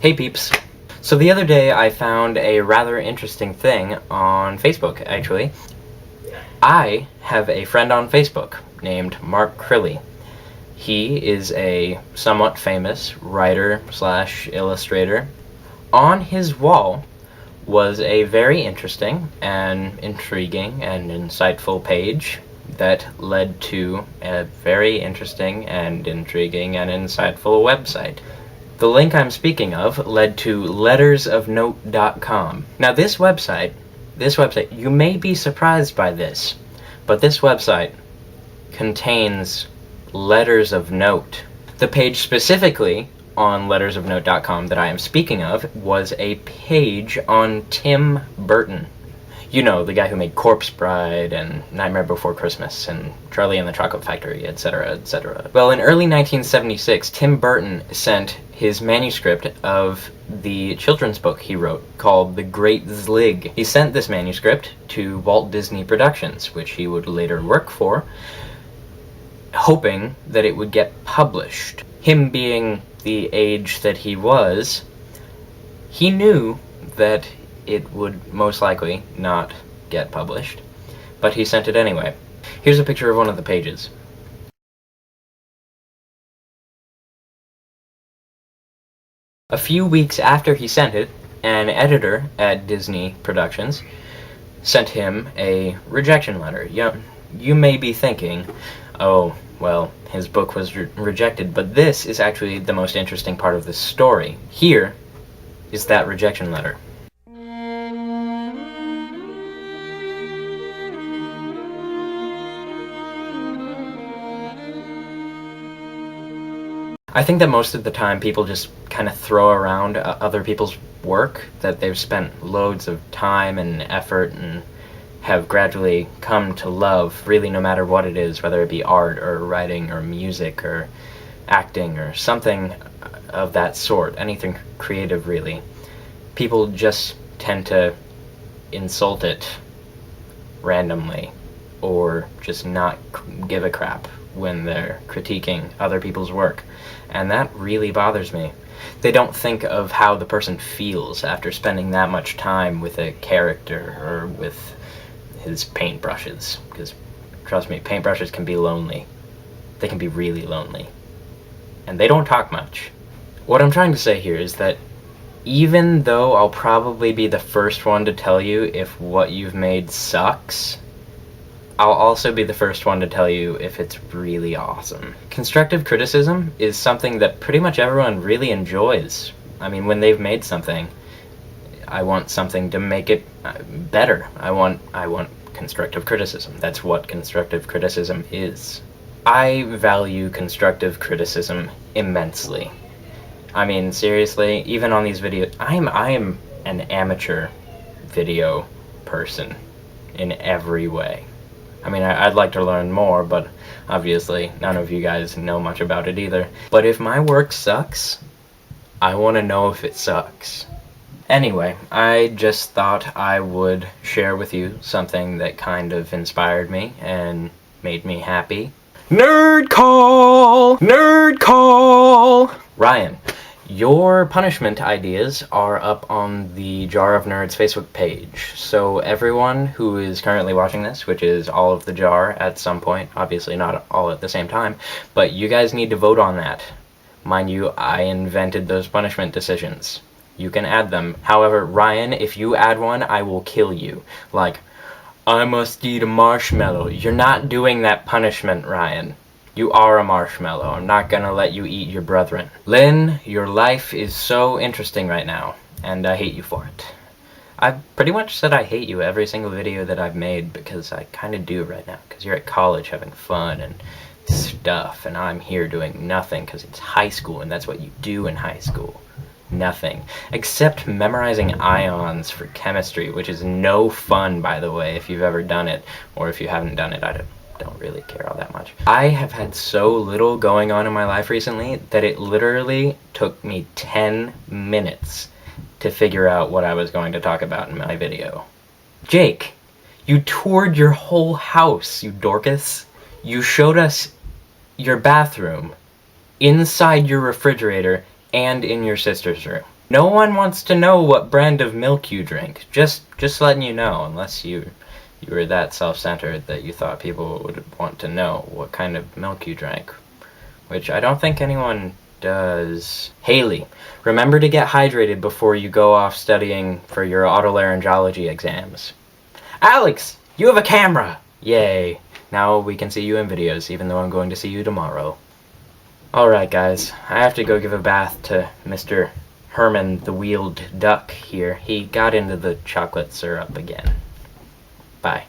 Hey peeps! So the other day I found a rather interesting thing on Facebook, actually. I have a friend on Facebook named Mark Crilly. He is a somewhat famous writer/illustrator. On his wall was a very interesting and intriguing and insightful page that led to a very interesting and intriguing and insightful website. The link I'm speaking of led to lettersofnote.com. Now this website, you may be surprised by this, but this website contains letters of note. The page specifically on lettersofnote.com that I am speaking of was a page on Tim Burton. You know, the guy who made Corpse Bride and Nightmare Before Christmas and Charlie and the Chocolate Factory, etc., etc. Well, in early 1976, Tim Burton sent his manuscript of the children's book he wrote called The Great Zlig. He sent this manuscript to Walt Disney Productions, which he would later work for, hoping that it would get published. Him being the age that he was, he knew that it would most likely not get published, but he sent it anyway. Here's a picture of one of the pages. A few weeks after he sent it, an editor at Disney Productions sent him a rejection letter. You may be thinking, oh, well, his book was rejected, but this is actually the most interesting part of this story. Here is that rejection letter. I think that most of the time people just kind of throw around other people's work that they've spent loads of time and effort and have gradually come to love, really, no matter what it is, whether it be art or writing or music or acting or something of that sort, anything creative, really. People just tend to insult it randomly or just not give a crap when they're critiquing other people's work, and that really bothers me. They don't think of how the person feels after spending that much time with a character or with his paintbrushes, because trust me, paintbrushes can be lonely. They can be really lonely, and they don't talk much. What I'm trying to say here is that even though I'll probably be the first one to tell you if what you've made sucks, I'll also be the first one to tell you if it's really awesome. Constructive criticism is something that pretty much everyone really enjoys. I mean, when they've made something, I want something to make it better. I want constructive criticism. That's what constructive criticism is. I value constructive criticism immensely. I mean, seriously, even on these videos, I am an amateur video person in every way. I mean, I'd like to learn more, but obviously none of you guys know much about it either. But if my work sucks, I want to know if it sucks. Anyway, I just thought I would share with you something that kind of inspired me and made me happy. Nerd call! Nerd call! Ryan, your punishment ideas are up on the Jar of Nerds Facebook page, so everyone who is currently watching this, which is all of the Jar at some point, obviously not all at the same time, but you guys need to vote on that. Mind you, I invented those punishment decisions. You can add them. However, Ryan, if you add one, I will kill you. Like, I must eat a marshmallow. You're not doing that punishment, Ryan. You are a marshmallow. I'm not gonna let you eat your brethren. Lynn, your life is so interesting right now, and I hate you for it. I've pretty much said I hate you every single video that I've made, because I kinda do right now, because you're at college having fun and stuff, and I'm here doing nothing, because it's high school, and that's what you do in high school. Nothing. Except memorizing ions for chemistry, which is no fun, by the way, if you've ever done it, or if you haven't done it, I don't really care all that much. I have had so little going on in my life recently that it literally took me 10 minutes to figure out what I was going to talk about in my video. Jake, you toured your whole house, you Dorcas. You showed us your bathroom, inside your refrigerator, and in your sister's room. No one wants to know what brand of milk you drink. Just letting you know, unless you were that self-centered that you thought people would want to know what kind of milk you drank. Which I don't think anyone does. Haley, remember to get hydrated before you go off studying for your otolaryngology exams. Alex, you have a camera! Yay. Now we can see you in videos, even though I'm going to see you tomorrow. Alright guys, I have to go give a bath to Mr. Herman the Wheeled Duck here. He got into the chocolate syrup again. Bye.